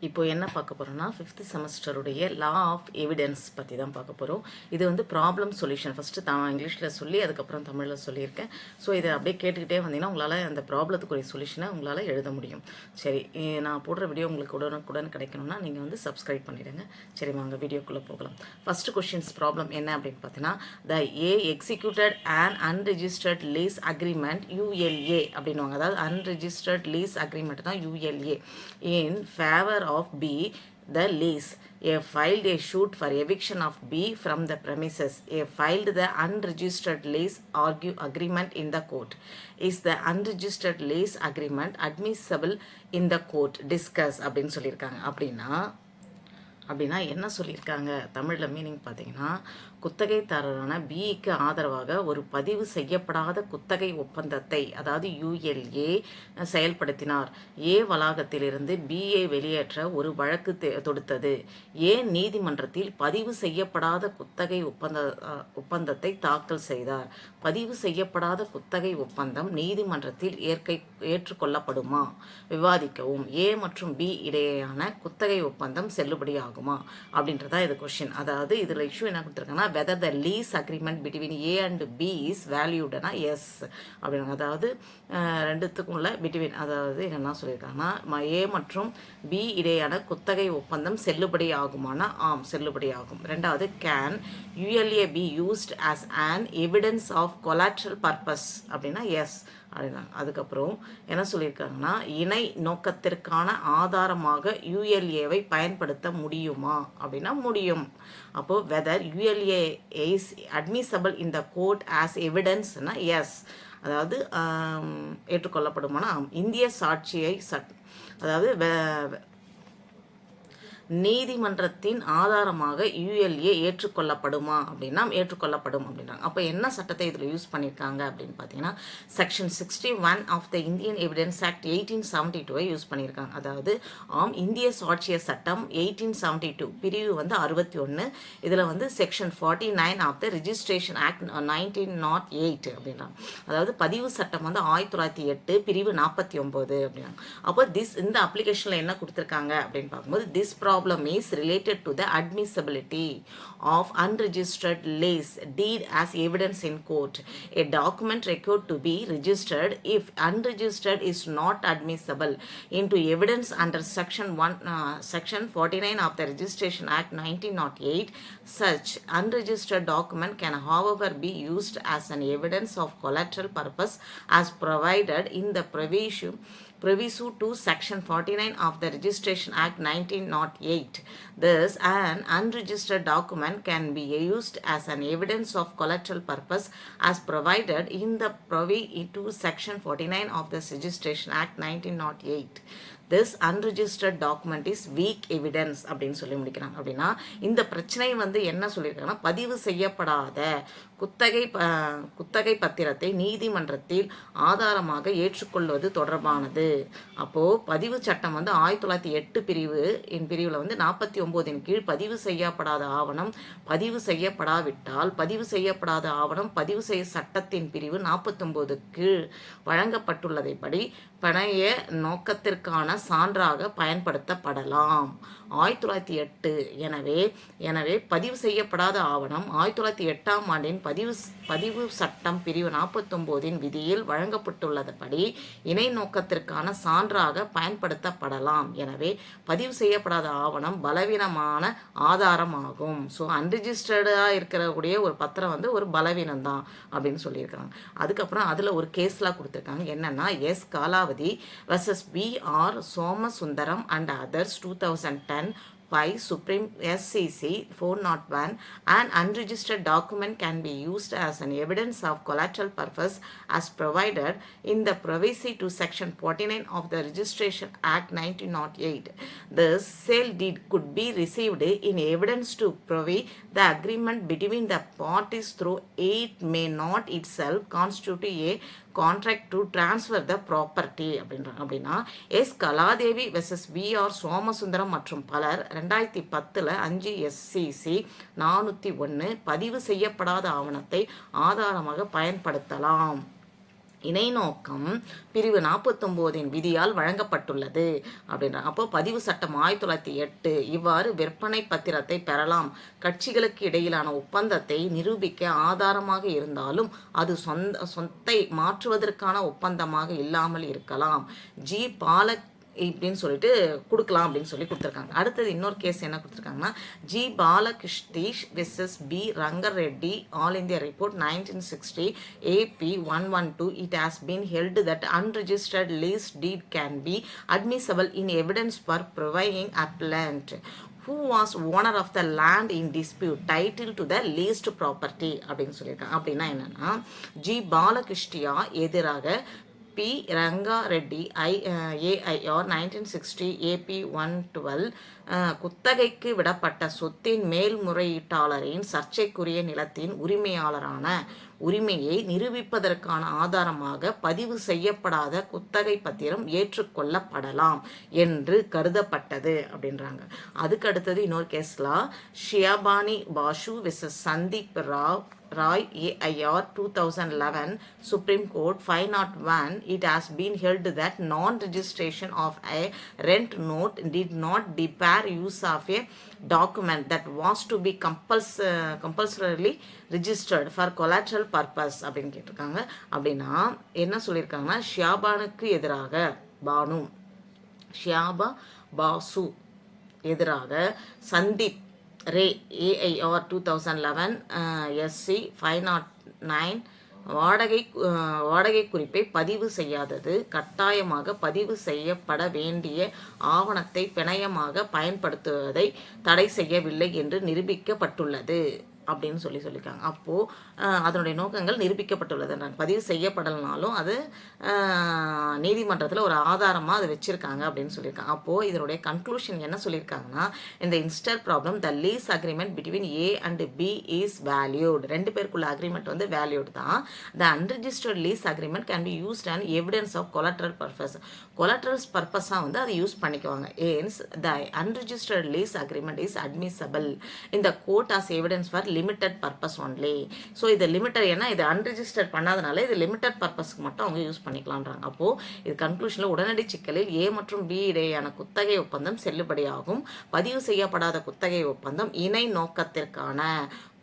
இப்போ என்ன பார்க்க போகிறோம்னா 5th செமஸ்டருடைய லா ஆஃப் எவிடன்ஸ் பற்றி தான் பார்க்க போகிறோம். இது வந்து ப்ராப்ளம் சொல்யூஷன் ஃபஸ்ட்டு இங்கிலீஷில் சொல்லி அதுக்கப்புறம் தமிழில் சொல்லியிருக்கேன். ஸோ இதை அப்படியே கேட்டுக்கிட்டே வந்தீங்கன்னா உங்களால் அந்த ப்ராப்ளத்துக்குரிய சொல்யூஷனை உங்களால் எழுத முடியும். சரி, நான் போடுற வீடியோ உங்களுக்கு உடனுக்குடன் கிடைக்கணும்னா நீங்கள் வந்து சப்ஸ்கிரைப் பண்ணிவிடுங்க. சரி, வாங்க வீடியோக்குள்ளே போகலாம். ஃபஸ்ட்டு கொஷின்ஸ் ப்ராப்ளம் என்ன அப்படின்னு பார்த்தீங்கன்னா, the A executed and unregistered lease agreement ULA அப்படின்வாங்க. அதாவது அன்ரிஜிஸ்டர்ட் லீஸ் அக்ரிமெண்ட் தான் ULA in favour of B, the lease. A filed a suit for eviction of B from the premises. A filed the unregistered lease agreement in the court. Is the unregistered lease agreement admissible in the court? Discuss அப்படின்னு சொல்லியிருக்காங்க. அப்படின்னா என்ன சொல்லியிருக்காங்க தமிழில் meaning பார்த்தீங்கன்னா, குத்தகைதாரரான பிக்கு ஆதரவாக ஒரு பதிவு செய்யப்படாத குத்தகை ஒப்பந்தத்தை அதாவது ULA செயல்படுத்தினார். ஏ வளாகத்திலிருந்து பியை வெளியேற்ற ஒரு வழக்கு தொடுத்தது. ஏ நீதிமன்றத்தில் பதிவு செய்யப்படாத குத்தகை ஒப்பந்தத்தை தாக்கல் செய்தார். பதிவு செய்யப்படாத குத்தகை ஒப்பந்தம் நீதிமன்றத்தில் ஏற்றுக்கொள்ளப்படுமா? விவாதிக்கவும். ஏ மற்றும் பி இடையேயான குத்தகை ஒப்பந்தம் செல்லுபடியாகுமா அப்படின்றதா இது கொஸ்டின். அதாவது இதில் இஷ்யூ என்ன கொடுத்துருக்காங்கன்னா, whether the lease agreement between A and B is valuedனா எஸ் அப்படின்னா, அதாவது ரெண்டுத்துக்கும் உள்ள பிட்வீன், அதாவது என்ன சொல்லியிருக்காங்கன்னா, ஏ மற்றும் பி இடையான குத்தகை ஒப்பந்தம் செல்லுபடி ஆகுமானா ஆம், செல்லுபடி ஆகும். ரெண்டாவது, can ULA be used as an evidence of collateral purpose அப்படின்னா எஸ் அப்படின்னா. அதுக்கப்புறம் என்ன சொல்லியிருக்காங்கன்னா, இணை நோக்கத்திற்கான ஆதாரமாக ULAவை பயன்படுத்த முடியுமா அப்படின்னா முடியும். அப்போது whether ULA is admissible in the court as எவிடன்ஸ்னா எஸ், அதாவது ஏற்றுக்கொள்ளப்படுமானா இந்திய சாட்சியை அதாவது நீதிமன்றத்தின் ஆதாரமாக ULA ஏற்றுக்கொள்ளப்படுமா அப்படின்னா ஏற்றுக்கொள்ளப்படும் அப்படின்றாங்க. அப்போ என்ன சட்டத்தை இதில் யூஸ் பண்ணியிருக்காங்க அப்படின்னு பார்த்தீங்கன்னா, section 61 of the Indian evidence act 1872 use பண்ணியிருக்காங்க. அதாவது இந்திய சாட்சிய சட்டம் 1872 பிரிவு வந்து 61. இதில் வந்து section 49 of the registration act 1908 அப்படின்றாங்க. அதாவது பதிவு சட்டம் வந்து 1908 பிரிவு 49 அப்படின்னாங்க. அப்போ இந்த அப்ளிகேஷனில் என்ன கொடுத்துருக்காங்க அப்படின்னு பார்க்கும்போது, this problem is related to the admissibility of unregistered lease deed as evidence in court. A document required to be registered if unregistered is not admissible into evidence under section 49 of the Registration Act 1908. Such unregistered document can however be used as an evidence of collateral purpose as provided in the proviso to section 49 of the Registration Act 1908. Thus, an unregistered document can be used as an evidence of collateral purpose as provided in the proviso to section 49 of the Registration Act 1908. This unregistered document is weak evidence அப்படின்னு சொல்லி முடிக்கிறாங்க. அப்படின்னா இந்த பிரச்சனை வந்து என்ன சொல்லியிருக்காங்கன்னா, பதிவு செய்யப்படாத குத்தகை பத்திரத்தை நீதிமன்றத்தில் ஆதாரமாக ஏற்றுக்கொள்வது தொடர்பானது. அப்போது பதிவு சட்டம் வந்து 1908 பிரிவில் வந்து 49 கீழ் பதிவு செய்யப்படாத ஆவணம் பதிவு செய்யப்படாவிட்டால் பதிவு செய்யப்படாத ஆவணம் பதிவு செய்ய சட்டத்தின் பிரிவு 49 கீழ் வழங்கப்பட்டுள்ளதைப்படி பணைய நோக்கத்திற்கான சான்றாக பயன்படுத்தப்படலாம். 1908. எனவே பதிவு செய்யப்படாத ஆவணம் 1908ஆம் ஆண்டின் பதிவு சட்டம் பிரிவு 49 விதியில் வழங்கப்பட்டுள்ளபடி இணை நோக்கத்திற்கான சான்றாக பயன்படுத்தப்படலாம். எனவே பதிவு செய்யப்படாத ஆவணம் பலவீனமான ஆதாரமாகும். ஸோ அன்ரிஜிஸ்டர்டாக இருக்கக்கூடிய ஒரு பத்திரம் வந்து ஒரு பலவீனம் தான் அப்படின்னு சொல்லியிருக்காங்க. அதுக்கப்புறம் அதில் ஒரு கேஸ்லாம் கொடுத்துருக்காங்க. என்னன்னா, எஸ் காலாவதி vs BR Somasundaram and others 2010 by Supreme SCC 401. An unregistered document can be used as an evidence of collateral purpose as provided in the proviso to section 49 of the Registration Act 1908. The sale deed could be received in evidence to prove the agreement between the parties, through it may not itself constitute a contract to transfer the property அப்படின்னா yes Kaladevi versus BR Somasundaram மற்றும் பலர் 2010 5 SCC 401 பதிவு செய்யப்படாத ஆவணத்தை ஆதாரமாக பயன்படுத்தலாம். இணை நோக்கம் பிரிவு 49 விதியால் வழங்கப்பட்டுள்ளது அப்படின்றாங்க. அப்போ பதிவு சட்டம் 1908 இவ்வாறு விற்பனை பத்திரத்தை பெறலாம். கட்சிகளுக்கு இடையிலான ஒப்பந்தத்தை நிரூபிக்க ஆதாரமாக இருந்தாலும் அது சொத்தை மாற்றுவதற்கான ஒப்பந்தமாக இல்லாமல் இருக்கலாம். ஜி பாலக் இப்படின்னு சொல்லிட்டு கொடுக்கலாம் அப்படின்னு சொல்லி கொடுத்துருக்காங்க. அடுத்தது இன்னொரு கேஸ் என்ன கொடுத்துருக்காங்கன்னா, G Balakrishnish versus P Rangareddy All India Report 1960 AP 112. It has been held that unregistered lease deed can be admissible in evidence for providing appellant who was owner of the land in dispute title to the leased property அப்படின்னு சொல்லியிருக்காங்க. அப்படின்னா என்னன்னா, G பாலகிருஷ்ணியா எதிராக B Rangareddy AIR 1960 AP 112 குத்தகைக்கு விடப்பட்ட சொத்தின் மேல்முறையீட்டாளரின் சர்ச்சைக்குரிய நிலத்தின் உரிமையாளரான உரிமையை நிரூபிப்பதற்கான ஆதாரமாக பதிவு செய்யப்படாத குத்தகை பத்திரம் ஏற்றுக்கொள்ளப்படலாம் என்று கருதப்பட்டது அப்படின்றாங்க. அதுக்கு அடுத்தது இன்னொரு கேஸ்ல Shiyabani Bashu versus Sandeep Rai AIR 2011 Supreme Court 501. It has been held that non-registration of a rent note did not debar use of a document that was to be compulsorily registered for collateral purpose அப்படின்னு கேட்டிருக்காங்க. அப்படின்னா என்ன சொல்லியிருக்காங்கன்னா, ஷியாபானுக்கு எதிராக பாசு எதிராக சந்தீப் ரே AIR 2011 SC 509 வாடகை குறிப்பை பதிவு செய்யாதது கட்டாயமாக பதிவு செய்யப்பட வேண்டிய ஆவணத்தை பிணையமாக பயன்படுத்துவதை தடை செய்யவில்லை என்று நிரூபிக்கப்பட்டுள்ளது அப்படின்னு சொல்லியிருக்காங்க. அப்போது அதனுடைய நோக்கங்கள் நிரூபிக்கப்பட்டுள்ளதுன்றாங்க. பதிவு செய்யப்படலனாலும் அது நீதிமன்றத்தில் ஒரு ஆதாரமாக அதை வச்சுருக்காங்க அப்படின்னு சொல்லியிருக்காங்க. அப்போது இதனுடைய கன்க்ளூஷன் என்ன சொல்லியிருக்காங்கன்னா, இந்த இன்ஸ்டர் problem the lease agreement between A and B is valued. ரெண்டு பேருக்குள்ள அக்ரிமெண்ட் வந்து வேல்யூட் தான். The unregistered lease agreement can be used and evidence of collateral purpose. Collaterals பர்பஸாக வந்து அதை யூஸ் பண்ணிக்குவாங்க. Hence the unregistered lease agreement is admissible இந்த court as evidence for limited purpose only. So இது limited, ஏன்னா இது unregistered பண்ணாதனால இது limited பர்பஸ்க்கு மட்டும் அவங்க யூஸ் பண்ணிக்கலான்றாங்க. அப்போது இது கன்க்ளூஷனில் உடனடி சிக்கலில் A மற்றும் B இடையேயான குத்தகை ஒப்பந்தம் செல்லுபடியாகும். பதிவு செய்யப்படாத குத்தகை ஒப்பந்தம் இணை நோக்கத்திற்கான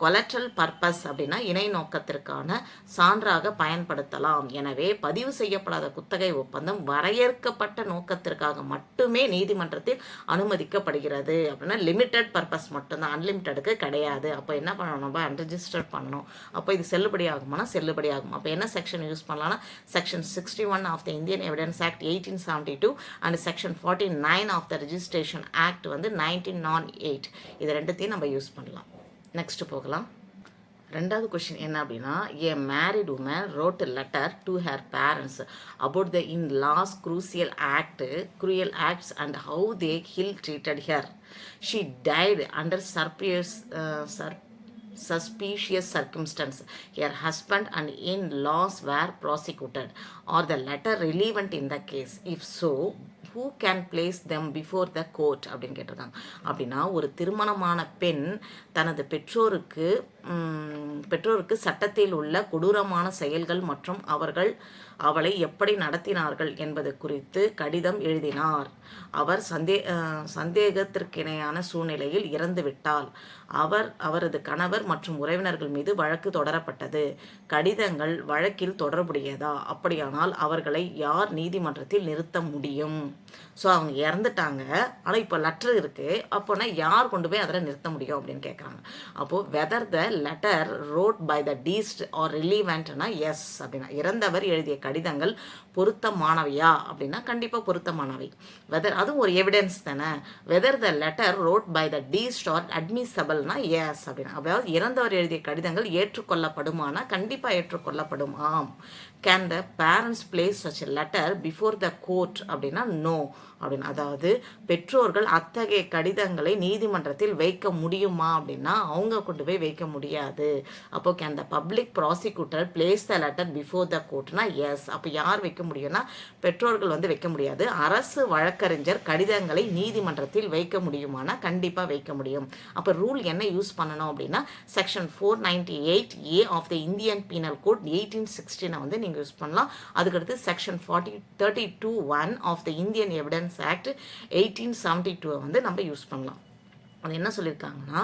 கொலட்ரல் பர்பஸ் அப்படின்னா இணை நோக்கத்திற்கான சான்றாக பயன்படுத்தலாம். எனவே பதிவு செய்யப்படாத குத்தகை ஒப்பந்தம் வரையறுக்கப்பட்ட நோக்கத்திற்காக மட்டுமே நீதிமன்றத்தில் அனுமதிக்கப்படுகிறது. அப்படின்னா லிமிட்டட் பர்பஸ் மட்டும்தான், அன்லிமிட்டடுக்கு கிடையாது. அப்போ என்ன பண்ணணும், நம்ம அன்ரிஜிஸ்டர் பண்ணணும். அப்போ இது செல்லுபடியாகுமானா செல்லுபடியாகும். அப்போ என்ன செக்ஷன் யூஸ் பண்ணலாம்னா, section 61 of the Indian evidence act 1872 and section 49 of the registration act வந்து 1908. இது ரெண்டுத்தையும் நம்ம யூஸ் பண்ணலாம். நெக்ஸ்ட் போகலாம். ரெண்டாவது கொஸ்டின் என்ன அப்படின்னா, a married woman wrote letter to her parents about the in laws crucial acts and how they ill treated her. She died under suspicious circumstance. Her husband and in-laws were prosecuted. Are the letter relevant in the case? If so, who can place them before the court அப்படின்னு கேட்டிருக்காங்க. அப்படின்னா ஒரு திருமணமான பெண் தனது பெற்றோருக்கு சட்டத்தில் உள்ள கொடூரமான செயல்கள் மற்றும் அவளை எப்படி நடத்தினார்கள் என்பது குறித்து கடிதம் எழுதினார். அவர் சந்தேகத்திற்கிணையான சூழ்நிலையில் இறந்துவிட்டால் அவரது கணவர் மற்றும் உறவினர்கள் மீது வழக்கு தொடரப்பட்டது. கடிதங்கள் வழக்கில் தொடர்புடையதா? அப்படியானால் அவர்களை யார் நீதிமன்றத்தில் நிறுத்த முடியும்? ஸோ அவங்க இறந்துட்டாங்க, ஆனால் இப்போ லெட்டர் இருக்குது, அப்போனா யார் கொண்டு போய் அதில் நிறுத்த முடியும் அப்படின்னு கேட்குறாங்க. அப்போது whether the letter wrote by the deceased are ரிலீவெண்ட்னா எஸ் அப்படின்னா, இறந்தவர் எழுதிய கடிதங்கள் பொருத்தமானவையா அப்படின்னா கண்டிப்பாக பொருத்தமானவை. வெதர் அதுவும் ஒரு எவிடன்ஸ் தானே. Whether the letter wrote by the deceased are அட்மிசபிள்னா எஸ் அப்படின்னா, அதாவது இறந்தவர் எழுதிய கடிதங்கள் ஏற்றுக்கொள்ளப்படுமானா கண்டிப்பாக ஏற்றுக்கொள்ளப்படும், ஆம். Can the parents place such letter before the court அப்படின்னா நோ அப்படின்னு. அதாவது பெற்றோர்கள் அத்தகைய கடிதங்களை நீதிமன்றத்தில் வைக்க முடியுமா அப்படின்னா அவங்க கொண்டு போய் வைக்க முடியாது. அப்போ can the public prosecutor place the letter before the கோர்ட்னா எஸ். அப்போ யார் வைக்க முடியும்னா பெற்றோர்கள் வந்து வைக்க முடியாது. அரசு வழக்கறிஞர் கடிதங்களை நீதிமன்றத்தில் வைக்க முடியுமானா கண்டிப்பாக வைக்க முடியும். அப்போ ரூல் என்ன யூஸ் பண்ணணும் அப்படின்னா section 498A of the Indian penal code 1816 வந்து நீங்கள் இங்கே யூஸ் பண்ணலாம். அதுக்கடுத்து section 32(1) of the Indian evidence act 1872 வந்து நம்ம யூஸ் பண்ணலாம். அது என்ன சொல்லியிருக்காங்கன்னா,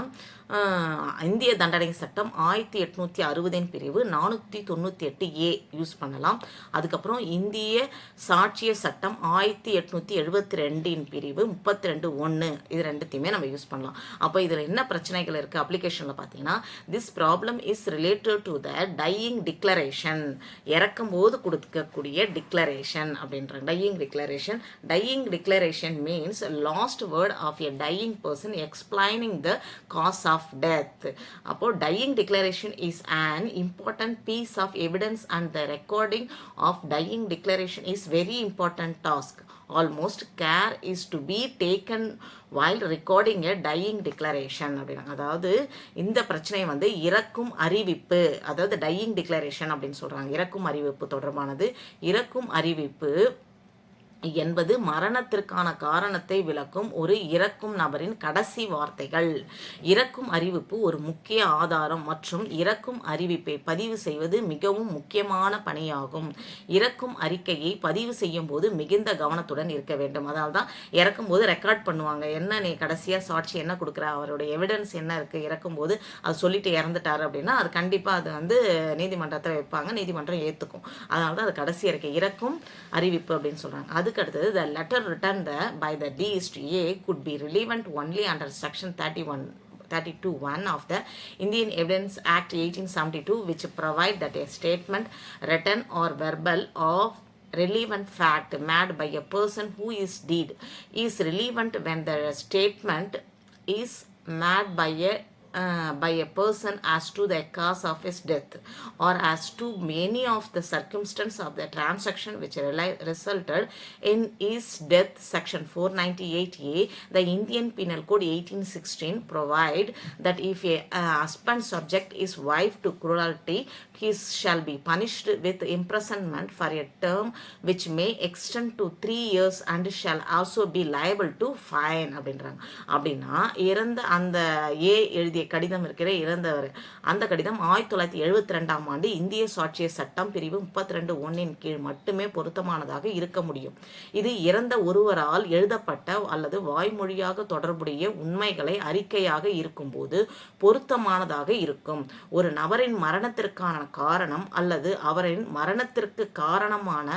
இந்திய தண்டனை சட்டம் 1860 பிரிவு 498A யூஸ் பண்ணலாம். அதுக்கப்புறம் இந்திய சாட்சிய சட்டம் 1872 பிரிவு 32(1) இது ரெண்டுத்தையுமே நம்ம யூஸ் பண்ணலாம். அப்போ இதில் என்ன பிரச்சனைகள் இருக்குது அப்ளிகேஷனில் பார்த்தீங்கன்னா, this problem is related to the dying declaration, இறக்கும் போது கொடுக்கக்கூடிய டிக்ளரேஷன் அப்படின்றாங்க. Dying declaration means last word of a dying person explaining the cause of death. அப்போ dying declaration is an important piece of evidence and the recording of dying declaration is very important task. Almost care is to be taken while recording a dying declaration அப்படின்னா, அதாவது இந்த பிரச்சனை வந்து இறக்கும் அறிவிப்பு, அதாவது dying declaration அப்படின்னு சொல்றாங்க. இறக்கும் அறிவிப்பு தொடர்பானது. இறக்கும் அறிவிப்பு என்பது மரணத்திற்கான காரணத்தை விளக்கும் ஒரு இறக்கும் நபரின் கடைசி வார்த்தைகள். இறக்கும் அறிவிப்பு ஒரு முக்கிய ஆதாரம் மற்றும் இறக்கும் அறிவிப்பை பதிவு செய்வது மிகவும் முக்கியமான பணியாகும். இறக்கும் அறிக்கையை பதிவு செய்யும் போது மிகுந்த கவனத்துடன் இருக்க வேண்டும். அதனால தான் இறக்கும் போது ரெக்கார்ட் பண்ணுவாங்க. என்ன நீ கடைசியாக சாட்சி என்ன கொடுக்குற, அவருடைய எவிடன்ஸ் என்ன இருக்குது, இறக்கும் போது அது சொல்லிட்டு இறந்துட்டாரு அப்படின்னா அது கண்டிப்பாக அது வந்து நீதிமன்றத்தில் வைப்பாங்க, நீதிமன்றம் ஏற்றுக்கும். அதனால தான் அது கடைசி அறிக்கை இறக்கும் அறிவிப்பு அப்படின்னு சொல்கிறாங்க. அதுக்கு அடுத்தது the letter written by the deceased A could be relevant only under section 32(1) of the Indian Evidence Act 1872, which provide that a statement written or verbal of relevant fact made by a person who is dead is relevant when the statement is made by a person as to the cause of his death or as to many of the circumstances of the transaction which resulted in his death. Section 498A, the Indian Penal Code 1816 provide that if a husband subject his wife to cruelty, he shall be punished with imprisonment for a term which may extend to 3 years and shall also be liable to fine அப்படின்றாங்க. அப்படின்னா இறந்த அந்த ஏ எழுதிய கடிதம் இருக்கிற இறந்தவர், அந்த கடிதம் 1972 இந்திய சாட்சிய சட்டம் பிரிவு 32(1) கீழ் மட்டுமே பொருத்தமானதாக இருக்க முடியும். இது இறந்த ஒருவரால் எழுதப்பட்ட அல்லது வாய்மொழியாக தொடர்புடைய உண்மைகளை அறிக்கையாக இருக்கும்போது பொருத்தமானதாக இருக்கும். ஒரு நபரின் மரணத்திற்கான காரணம் அல்லது அவரின் மரணத்திற்கு காரணமான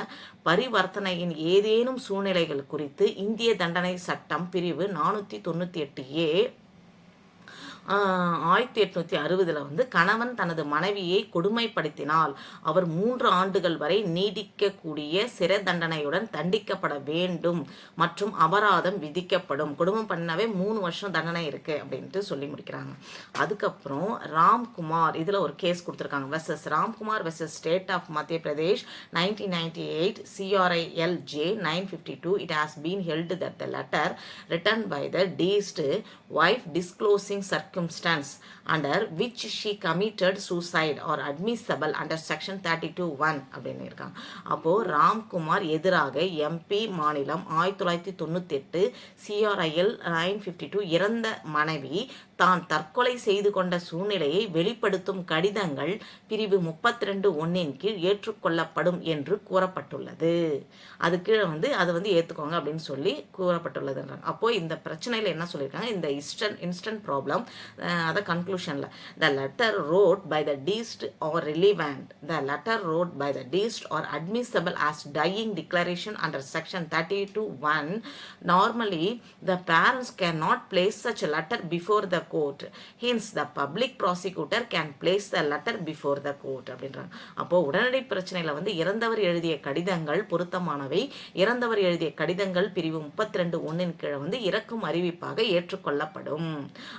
பரிவர்த்தனையின் ஏதேனும் சூழ்நிலைகள் குறித்து இந்திய தண்டனை சட்டம் பிரிவு 498A 1860 வந்து கணவன் தனது மனைவியை கொடுமைப்படுத்தினால் அவர் 3 ஆண்டுகள் வரை நீடிக்கக்கூடிய சிறை தண்டனையுடன் தண்டிக்கப்பட வேண்டும் மற்றும் அபராதம் விதிக்கப்படும். கொடுமை பண்ணவே 3 வருஷம் தண்டனை இருக்கு அப்படின்ட்டு சொல்லி முடிக்கிறாங்க. அதுக்கப்புறம் ராம்குமார் இதில் ஒரு கேஸ் கொடுத்துருக்காங்க. Versus Ramkumar versus state of Madhya Pradesh 1998 CRILJ 952. It has been held that the letter written by the deceased wife disclosing circumstance under which she committed suicide or admissible under section 32(1) அப்படின்னு இருக்காங்க. அப்போ ராம்குமார் எதிராக MP மாநிலம் 1998 CRIL 952 இறந்த மனைவி தான் தற்கொலை செய்து கொண்ட சூழ்நிலையை வெளிப்படுத்தும் கடிதங்கள் பிரிவு 32(1) கீழ் ஏற்றுக்கொள்ளப்படும் என்று கூறப்பட்டுள்ளது. அது கீழே வந்து அதை வந்து ஏற்றுக்கோங்க அப்படின்னு சொல்லி கூறப்பட்டுள்ளதுன்றாங்க. அப்போ இந்த பிரச்சனையில் என்ன சொல்லியிருக்காங்க, இந்த இன்ஸ்டன்ட் ப்ராப்ளம் அதை கன்க்ளூஷனில் the letter wrote by the deceased or relevant, the letter wrote by the deceased or admissible as dying declaration under section 32(1). Normally the parents cannot place such a letter before the court, hence the public prosecutor can place the letter before the court அப்படின்றாங்க. அப்போ உடனடி பிரச்சனையில் வந்து இறந்தவர் எழுதிய கடிதங்கள் பொருத்தமானவை. இறந்தவர் எழுதிய கடிதங்கள் பிரிவு 32(1) கீழே வந்து இறக்கும் அறிவிப்பாக ஏற்றுக்கொள்ளப்படும்.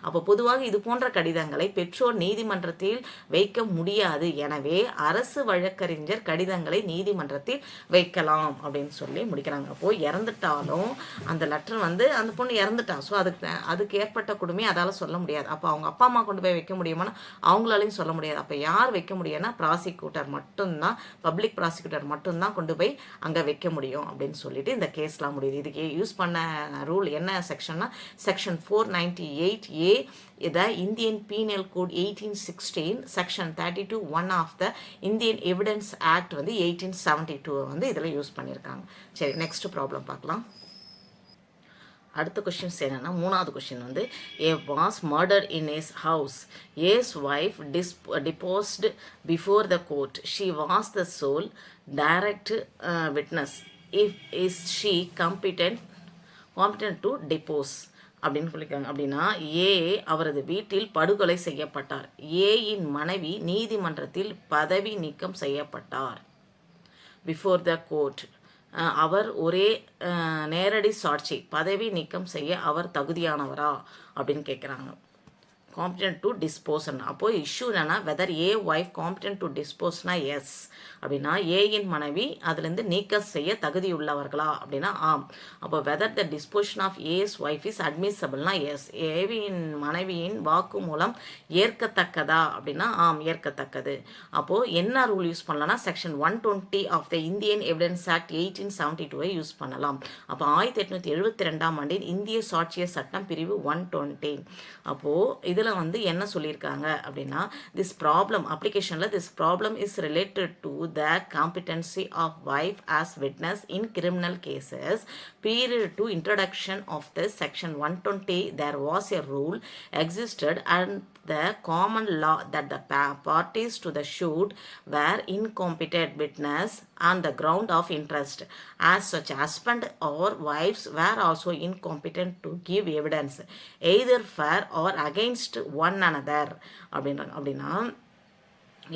அப்போ பொதுவாக இது போன்ற கடிதங்களை பெற்றோர் நீதிமன்றத்தில் வைக்க முடியாது. எனவே அரசு வழக்கறிஞர் கடிதங்களை நீதிமன்றத்தில் வைக்கலாம் அப்படின்னு சொல்லி முடிக்கிறாங்க. அப்போ இறந்துட்டாலும் அந்த லெட்டர் வந்து அந்த பொண்ணு இறந்துட்டா, ஸோ அதுக்கு ஏற்பட்ட கொடுமை அதால் சொல்ல முடியாது. அப்போ அவங்க அப்பா அம்மா கொண்டு போய் வைக்க முடியுமானா அவங்களாலையும் சொல்ல முடியாது. அப்போ யார் வைக்க முடியும்னா ப்ராசிக்யூட்டர் மட்டும்தான், பப்ளிக் ப்ராசிக்யூட்டர் மட்டும்தான் கொண்டு போய் அங்கே வைக்க முடியும் அப்படின்னு சொல்லிட்டு இந்த கேஸ்லாம் முடியுது. இதுக்கு யூஸ் பண்ண ரூல் என்ன செக்ஷன்னா section 498A the Indian Penal Code 1816 section 32(1) of the Indian Evidence Act வந்து 1872 வந்து இதில் யூஸ் பண்ணியிருக்காங்க. சரி, நெக்ஸ்ட் ப்ராப்ளம் பார்க்கலாம். அடுத்த கொஷின்ஸ் என்னென்னா, மூணாவது கொஷின் வந்து, A was murdered in A's house. A's wife deposed before the court. She was the sole direct witness. Is she competent to depose அப்படின்னு சொல்லியிருக்காங்க. அப்படின்னா, ஏ அவரது வீட்டில் படுகொலை செய்யப்பட்டார். ஏயின் மனைவி நீதிமன்றத்தில் பதவி நீக்கம் செய்யப்பட்டார். பிஃபோர் த கோர்ட், அவர் ஒரே நேரடி சாட்சி. பதவி நீக்கம் செய்ய அவர் தகுதியானவரா அப்படின்னு கேட்குறாங்க. காம்பிட்டன்ட் டு டிஸ்போஸ்னா, அப்போது இஷ்யூ என்னன்னா whether A wife competent to டிஸ்போஸ்னா எஸ் அப்படின்னா ஏயின் மனைவி அதுலேருந்து நீக்க செய்ய தகுதியுள்ளவர்களா அப்படின்னா ஆம். அப்போ whether the deposition of A's wife is அட்மிசபிள்னா எஸ். ஏவியின் மனைவியின் வாக்கு மூலம் ஏற்கத்தக்கதா அப்படின்னா ஆம், ஏற்கத்தக்கது. அப்போது என்ன ரூல் யூஸ் பண்ணலாம்னா section 120 of the Indian evidence act 1872 use பண்ணலாம். அப்போ 1872 ஆண்டின் இந்திய சாட்சிய சட்டம் பிரிவு 120. அப்போது இதில் வந்து என்ன சொல்லியிருக்காங்க அப்படின்னா, திஸ் ப்ராப்ளம் அப்ளிகேஷனில் this problem is related to the competency of wife as witness in criminal cases. Prior to introduction of the section 120, there was a rule existed and the common law that the parties to the suit were incompetent witness on the ground of interest. As such, husband or wives were also incompetent to give evidence either for or against one another. அப்படின்னா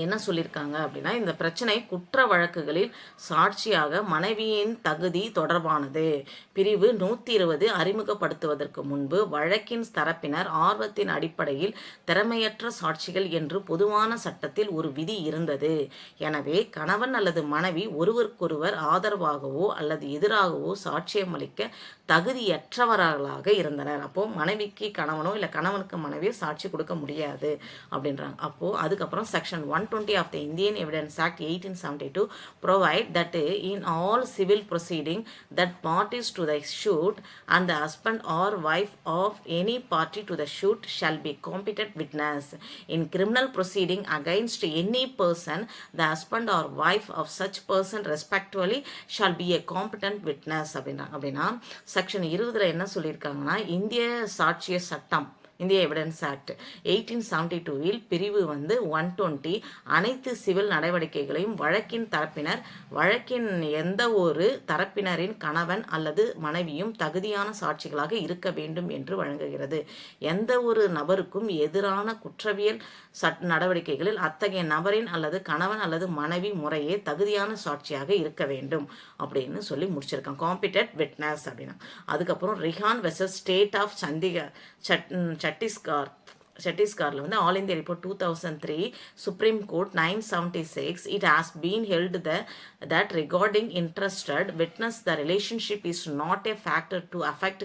என்ன சொல்லியிருக்காங்க அப்படின்னா, இந்த பிரச்சனை குற்ற வழக்குகளில் சாட்சியாக மனைவியின் தகுதி தொடர்பானது. பிரிவு 120 அறிமுகப்படுத்துவதற்கு முன்பு வழக்கின் தரப்பினர் ஆர்வத்தின் அடிப்படையில் திறமையற்ற சாட்சிகள் என்று பொதுவான சட்டத்தில் ஒரு விதி இருந்தது. எனவே கணவன் அல்லது மனைவி ஒருவருக்கொருவர் ஆதரவாகவோ அல்லது எதிராகவோ சாட்சியமளிக்க தகுதியற்றவர்களாக இருந்தனர். அப்போது மனைவிக்கு கணவனோ இல்லை கணவனுக்கு மனைவியோ சாட்சி கொடுக்க முடியாது அப்படின்றாங்க. அப்போது அதுக்கப்புறம் section 120 of the Indian Evidence Act 1872 provide that in all civil proceeding that parties to the suit and the husband or wife of any party to the suit shall be competent witness. In criminal proceeding against any person, the husband or wife of such person respectively shall be a competent witness. அப்படின்னா section 20 என்ன சொல்லியிருக்காங்கன்னா, இந்திய சாட்சிய சட்டம் இந்திய evidence act 1872 பிரிவு வந்து 120 அனைத்து சிவில் நடவடிக்கைகளையும் வழக்கின் தரப்பினர் வழக்கின் எந்த ஒரு தரப்பினரின் கணவன் அல்லது மனைவியும் தகுதியான சாட்சிகளாக இருக்க வேண்டும் என்று வழங்குகிறது. எந்த ஒரு நபருக்கும் எதிரான குற்றவியல் நடவடிக்கைகளில் அத்தகைய நபரின் அல்லது கணவன் அல்லது மனைவி முறையே தகுதியான சாட்சியாக இருக்க வேண்டும் அப்படின்னு சொல்லி முடிச்சிருக்காங்க. காம்பிட்டன்ட் விட்னஸ் அப்படின்னா. அதுக்கப்புறம் ரிஹான் வெர்சஸ் ஸ்டேட் ஆஃப் சத்தீஸ்கரில் வந்து all India report 2003 supreme court 976 it has been held that regarding interested witness the relationship is not a factor to affect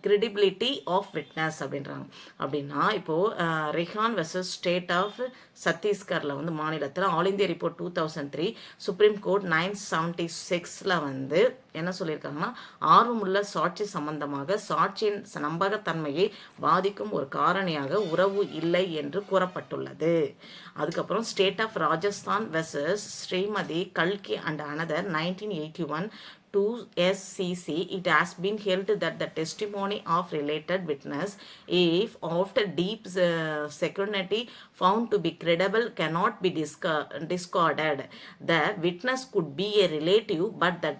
credibility of witness அப்படின்றாங்க. அப்படின்னா இப்போது ரிஹான் வெர்சஸ் ஸ்டேட் ஆஃப் சத்தீஸ்கரில் வந்து மாநிலத்தில் all India report 2003 supreme court 976 வந்து என்ன சொல்லியிருக்காங்கன்னா, ஆர்வமுள்ள சாட்சி சம்பந்தமாக சாட்சியின் நம்பகத்தன்மையை பாதிக்கும் ஒரு காரணியாக உறவு இல்லை என்று கூறப்பட்டுள்ளது. அதுக்கப்புறம் state of Rajasthan versus Shrimati கல்கி and another 1981 2SCC, it has been held that the testimony of related witness, if after deep scrutiny found to be credible, cannot be discarded. The witness could be a relative, but that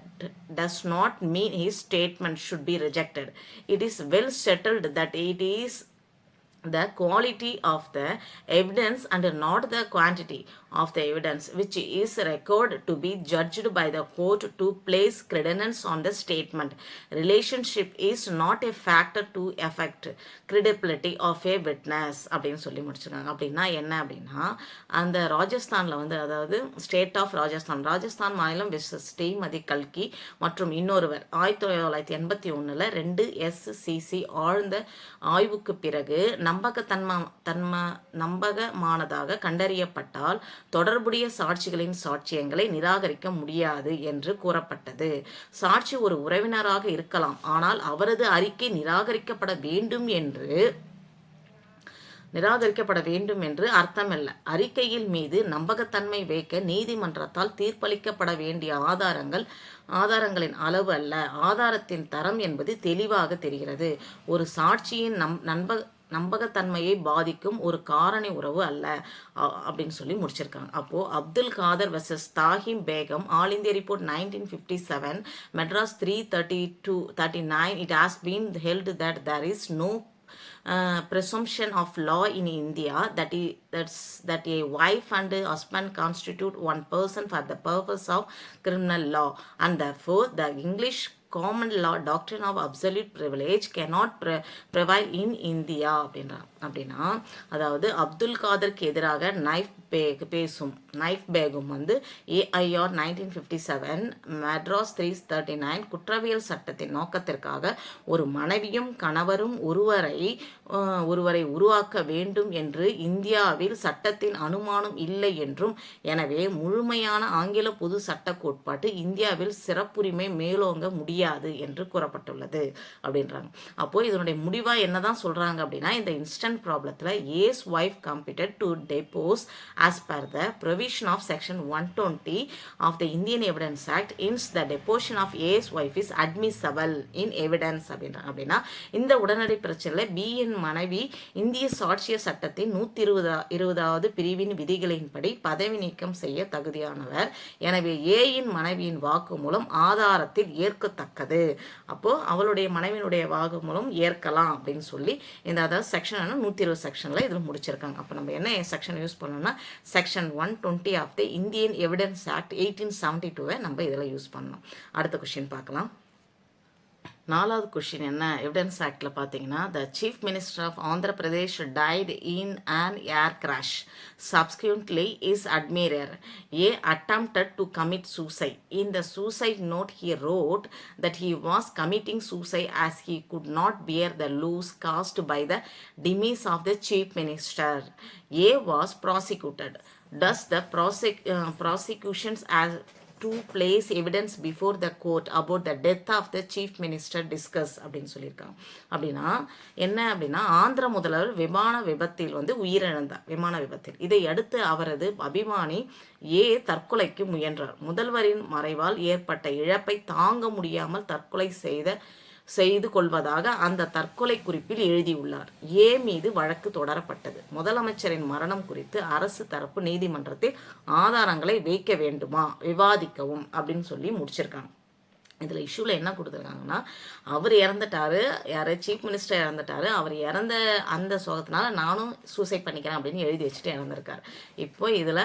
does not mean his statement should be rejected. It is well settled that it is the quality of the evidence and not the quantity of the evidence which is recorded to be judged by the court to place credence on the statement. Relationship is not a factor to affect credibility of a witness அப்படின்னு சொல்லி முடிச்சிருக்காங்க. அப்படின்னா என்ன அப்படின்னா, அந்த ராஜஸ்தானில் வந்து அதாவது ஸ்டேட் ஆஃப் ராஜஸ்தான் மாநிலம் ஸ்ரீமதி கல்கி மற்றும் இன்னொருவர் 1981 2SCC ஆழ்ந்த ஆய்வுக்கு பிறகு நம்பகமானதாக கண்டறியப்பட்டால் தொடர்புடைய சாட்சிகளின் சாட்சியங்களை நிராகரிக்க முடியாது என்று கூறப்பட்டது. சாட்சி ஒரு உறவினராக இருக்கலாம், ஆனால் அவரது அறிக்கை நிராகரிக்கப்பட வேண்டும் என்று அர்த்தமல்ல. அறிக்கையில் மீது நம்பகத்தன்மை வைக்க நீதிமன்றத்தால் தீர்ப்பளிக்கப்பட வேண்டிய ஆதாரங்களின் அளவு அல்ல, ஆதாரத்தின் தரம் என்பது தெளிவாக தெரிகிறது. ஒரு சாட்சியின் நம்பகத்தன்மையை பாதிக்கும் ஒரு காரணி உறவு அல்ல அப்படின்னு சொல்லி முடிச்சிருக்காங்க. அப்போது Abdul Kader versus Tahim Begum, All India Report 1957, Madras 332-39, it has been held that there is no presumption of law in India that a wife and husband constitute one person for the purpose of criminal law, and therefore the English common law doctrine of absolute privilege cannot prevail in India அப்படின்னா அதாவது அப்துல் காதருக்கு எதிராக knife பேகும் வந்து AIR 1957 Madras 339 குற்றவியல் சட்டத்தின் நோக்கத்திற்காக ஒரு மனைவியும் கணவரும் ஒருவரை உருவாக்க வேண்டும் என்று இந்தியாவில் சட்டத்தின் அனுமானம் இல்லை என்றும், எனவே முழுமையான ஆங்கில பொது சட்ட கோட்பாட்டு இந்தியாவில் சிறப்புரிமை மேலோங்க முடியாது என்று கூறப்பட்டுள்ளது அப்படின்றாங்க. அப்போ இதனுடைய முடிவா என்னதான் சொல்றாங்க அப்படின்னா, இந்த instant ப்ராப்ளத்துல A's wife competed to depose as per the provision of section 120 of the Indian Evidence Act. Hence the deposition of A's wife is admissible in evidence அப்படின்னா இந்த உடனடி பிரச்சனையில் Bயின் மனைவி இந்திய சாட்சிய சட்டத்தின் 120வது பிரிவின் விதிகளின்படி பதவி நீக்கம் செய்ய தகுதியானவர். எனவே Aயின் மனைவியின் வாக்குமூலம் ஆதாரத்தில் ஏற்கத்தக்கது. அப்போ அவளுடைய மனைவியினுடைய வாக்குமூலம் ஏற்கலாம் அப்படின்னு சொல்லி இந்த அதாவது செக்ஷன் 120 செக்ஷனில் இதில் முடிச்சிருக்காங்க. அப்போ நம்ம என்ன செக்ஷன் யூஸ் பண்ணோம்னா section 120 of the Indian evidence act 1872 நம்ம இதில் யூஸ் பண்ணோம். அடுத்த கொஸ்டின் பார்க்கலாம். 4வது கொஸ்டின் என்ன எவிடன்ஸ் ஆக்டில் பார்த்தீங்கன்னா, the chief minister of Andhra Pradesh died in an air crash. Subsequently his admirer A attempted to commit suicide. In the suicide note he wrote that he was committing suicide as he could not bear the loss caused by the demise of the chief minister. A was prosecuted. Does the prosecutions as to place evidence before the court about the death of the chief minister discuss அப்படின்னு சொல்லியிருக்காங்க. அப்படின்னா என்ன அப்படின்னா, ஆந்திர முதல்வர் விமான விபத்தில் வந்து உயிரிழந்தார். விமான விபத்தில் இதை அடுத்து அவரது அபிமானி தற்கொலைக்கு முயன்றார். முதல்வரின் மறைவால் ஏற்பட்ட இழப்பை தாங்க முடியாமல் தற்கொலை செய்து கொள்வதாக அந்த தற்கொலை குறிப்பில் எழுதியுள்ளார். மீது வழக்கு தொடரப்பட்டது. முதலமைச்சரின் மரணம் குறித்து அரசு தரப்பு நீதிமன்றத்தில் ஆதாரங்களை வைக்க வேண்டுமா, விவாதிக்கவும் அப்படின்னு சொல்லி முடிச்சிருக்காங்க. இதில் இஷ்யூவில் என்ன கொடுத்துருக்காங்கன்னா, அவர் இறந்துட்டார், யார் சீஃப் மினிஸ்டர் இறந்துட்டார், அவர் இறந்த அந்த சோகத்தினால நானும் சூசைட் பண்ணிக்கிறேன் அப்படின்னு எழுதி வச்சுட்டு இறந்துருக்கார். இப்போ இதில்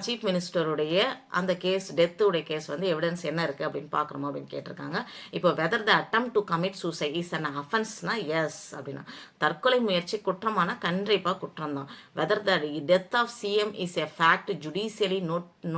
சீஃப் மினிஸ்டருடைய அந்த கேஸ் டெத்துடைய கேஸ் வந்து எவிடன்ஸ் என்ன இருக்குது அப்படின்னு பார்க்கணுமா அப்படின்னு கேட்டிருக்காங்க. இப்போ whether the attempt to commit suicide is an அஃபென்ஸ்னா எஸ் அப்படின்னா, தற்கொலை முயற்சி குற்றமான கண்டிப்பாக குற்றம் தான். Whether the death of CM is a fact judicially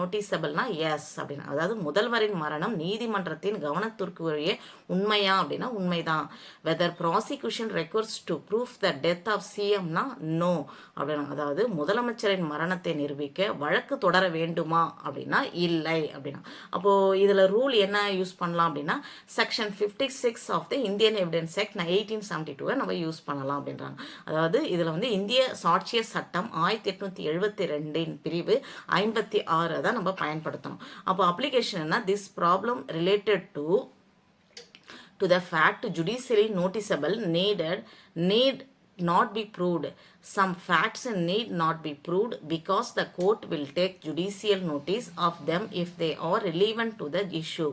நோட்டிசபிள்னா எஸ் அப்படின்னா, அதாவது முதல்வரின் மரணம் நீதிமன்றத்தில் கவனத்திற்குரிய உண்மையா அப்படின்னா உண்மைதான். Whether prosecution requires to proof the death of CMனா நோ அப்படின்னா, அதாவது முதலமைச்சரின் மரணத்தை நிரூபிக்க வழக்கு தொடர வேண்டுமா அப்படின்னா இல்லை அப்படின்னா. அப்போது இதில் ரூல் என்ன யூஸ் பண்ணலாம் அப்படின்னா, section 56 of the Indian evidence act 1872 நம்ம யூஸ் பண்ணலாம் அப்படின்றாங்க. அதாவது இதில் வந்து இந்திய சாட்சிய சட்டம் 1872 பிரிவு 56 தான் நம்ம பயன்படுத்தணும். அப்போ அப்ளிகேஷன் என்ன, this problem related to the fact judicially noticeable need not be proved. Some facts need not be proved because the court will take judicial notice of them if they are relevant to the issue.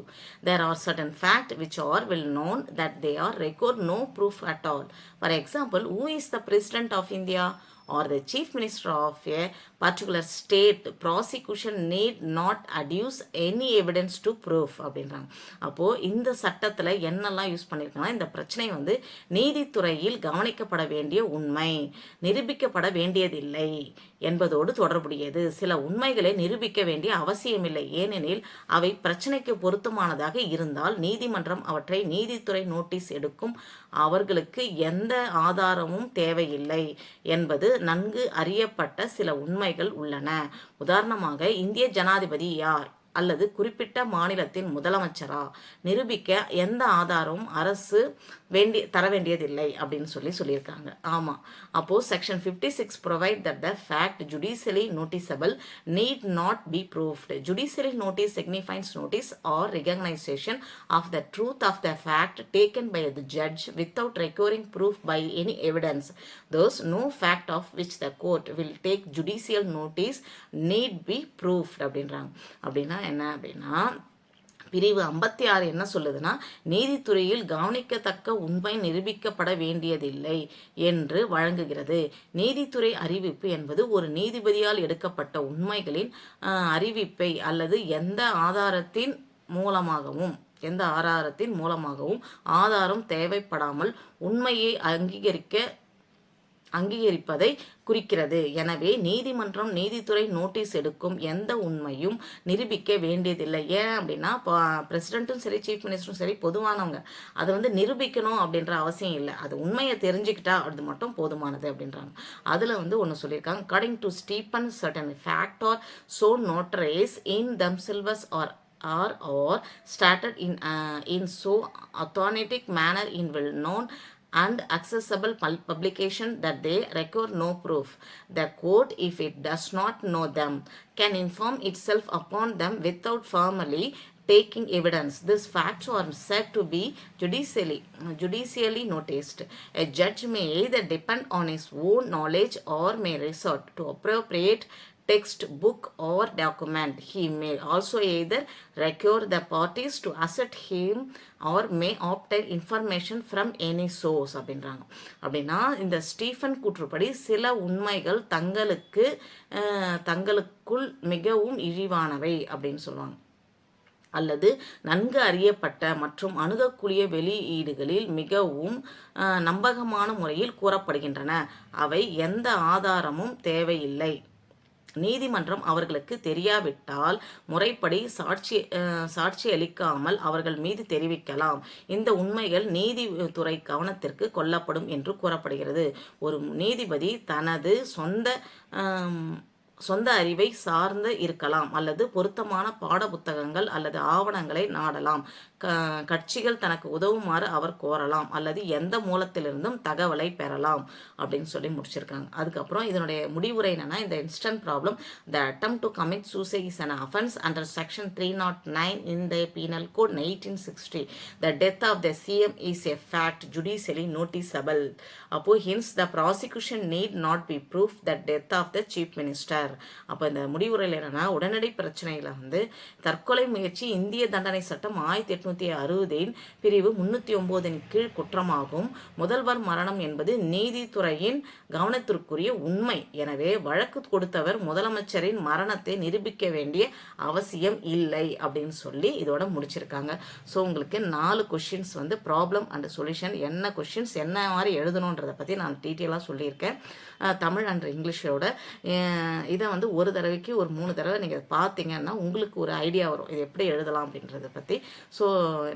There are certain facts which are well known that they are record no proof at all. For example, who is the President of India or the Chief Minister of a particular state, prosecution need not adduce any evidence to prove அப்படின்றாங்க. அப்போது இந்த சட்டத்தில் என்னெல்லாம் use பண்ணியிருக்காங்கன்னா, இந்த பிரச்சனை வந்து நீதித்துறையில் கவனிக்கப்பட வேண்டிய உண்மை நிரூபிக்கப்பட வேண்டியதில்லை என்பதோடு தொடர்புடையது. சில உண்மைகளை நிரூபிக்க வேண்டிய அவசியமில்லை, ஏனெனில் அவை பிரச்சனைக்கு பொருத்தமானதாக இருந்தால் நீதிமன்றம் அவற்றை நீதித்துறை நோட்டீஸ் எடுக்கும். அவர்களுக்கு எந்த ஆதாரமும் தேவையில்லை என்பது நன்கு அறியப்பட்ட சில உண்மைகள் உள்ளன. உதாரணமாக, இந்திய ஜனாதிபதி யார் அல்லது குறிப்பிட்ட மாநிலத்தின் முதலமைச்சரா நிரூபிக்க எந்த ஆதாரமும் அரசு தர வேண்டியதில்லை அப்படின்னு சொல்லியிருக்காங்க. ஆமாம், அப்போது section 56 provide that the fact judicially noticeable need not be proofed. Judicially notice signifies notice or recognition of the truth of the fact taken by the judge without requiring proof by any evidence. Those no fact of which the court will take judicial notice need be proofed அப்படின்றாங்க. அப்படின்னா என்ன அப்படின்னா, பிரிவு 56 என்ன சொல்லுதுன்னா, நீதித்துறையில் கவனிக்கத்தக்க உண்மை நிரூபிக்கப்பட வேண்டியதில்லை என்று வழங்குகிறது. நீதித்துறை அறிவிப்பு என்பது ஒரு நீதிபதியால் எடுக்கப்பட்ட உண்மைகளின் அறிவிப்பை அல்லது எந்த ஆதாரத்தின் மூலமாகவும் ஆதாரம் தேவைப்படாமல் உண்மையை அங்கீகரிப்பதை குறிக்கிறது. எனவே நீதிமன்றம் நீதித்துறை நோட்டீஸ் எடுக்கும் எந்த உண்மையும் நிரூபிக்க வேண்டியதில்லை. ஏன் அப்படின்னா, பிரசிடென்ட்டும் சரி சீஃப் மினிஸ்டரும் சரி பொதுவானவங்க, அதை வந்து நிரூபிக்கணும் அப்படின்ற அவசியம் இல்லை. அது உண்மையை தெரிஞ்சுக்கிட்டா அது மட்டும் போதுமானது அப்படின்றாங்க. அதில் வந்து ஒன்று சொல்லியிருக்காங்க, according to Stephen certain fact or so notarized in themselves or stated in so authentic manner in well known and accessible publication that they require no proof. The court, if it does not know them, can inform itself upon them without formally taking evidence. These facts are said to be judicially noticed. A judge may either depend on his own knowledge or may resort to appropriate text, book or document. He may also either require the parties to assert him or may obtain information from any source அப்படின்றாங்க. அப்படின்னா, இந்த Stephen கூற்றுப்படி சில உண்மைகள் தங்களுக்குள் மிகவும் இழிவானவை அப்படின்னு சொல்லுவாங்க, அல்லது நன்கு அறியப்பட்ட மற்றும் அணுகக்கூடிய வெளியீடுகளில் மிகவும் நம்பகமான முறையில் கூறப்படுகின்றன. அவை எந்த ஆதாரமும் தேவையில்லை. நீதிமன்றம் அவர்களுக்கு தெரியாவிட்டால் முறைப்படி சாட்சி அளிக்காமல் அவர்கள் மீது தெரிவிக்கலாம். இந்த உண்மைகள் நீதித்துறை கவனத்திற்கு கொள்ளப்படும் என்று கூறப்படுகிறது. ஒரு நீதிபதி தனது சொந்த அறிவை சார்ந்து இருக்கலாம் அல்லது பொருத்தமான பாட புத்தகங்கள் அல்லது ஆவணங்களை நாடலாம். கட்சிகள் தனக்கு உதவுமாறு அவர் கோரலாம் அல்லது எந்த மூலத்திலிருந்தும் தகவலை பெறலாம் அப்படின்னு முடிச்சிருக்காங்க. அதுக்கப்புறம் இதனுடைய முடிவுரை என்னன்னா, இந்த instant problem, the attempt to commit suicide is an offense under section 309 in the penal code 1860. The death of the CM is a fact judicially noticeable. அப்போ hence the prosecution need not be proof the death of the chief minister. அப்போ இந்த முடிவுரையில் என்னன்னா, உடனடி பிரச்சனையில் வந்து தற்கொலை முயற்சி இந்திய தண்டனை சட்டம் 1860 பிரிவு 309 கீழ் குற்றமாகும். முதல்வர் மரணம் என்பது நீதித்துறையின் கவனத்திற்குரிய உண்மை. எனவே வழக்கு கொடுத்தவர் முதலமைச்சரின் மரணத்தை நிரூபிக்க வேண்டிய அவசியம் இல்லை அப்படின்னு இதோட முடிச்சிருக்காங்க. ஸோ உங்களுக்கு 4 கொஷின்ஸ் வந்து ப்ராப்ளம் அண்ட் சொல்யூஷன், என்ன கொஷின்ஸ் என்ன மாதிரி எழுதணுன்றதை பற்றி நான் டீட்டெயிலாக சொல்லியிருக்கேன். தமிழ் அண்ட் இங்கிலீஷோட இதை வந்து ஒரு தடவைக்கு ஒரு 3 தடவை நீங்கள் பார்த்தீங்கன்னா உங்களுக்கு ஒரு ஐடியா வரும் இது எப்படி எழுதலாம் அப்படின்றத பற்றி. ஸோ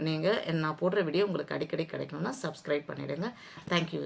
நீங்கள் நான் போடுற வீடியோ உங்களுக்கு அடிக்கடி கிடைக்கணும்னா சப்ஸ்கிரைப் பண்ணிவிடுங்க. தேங்க்யூ.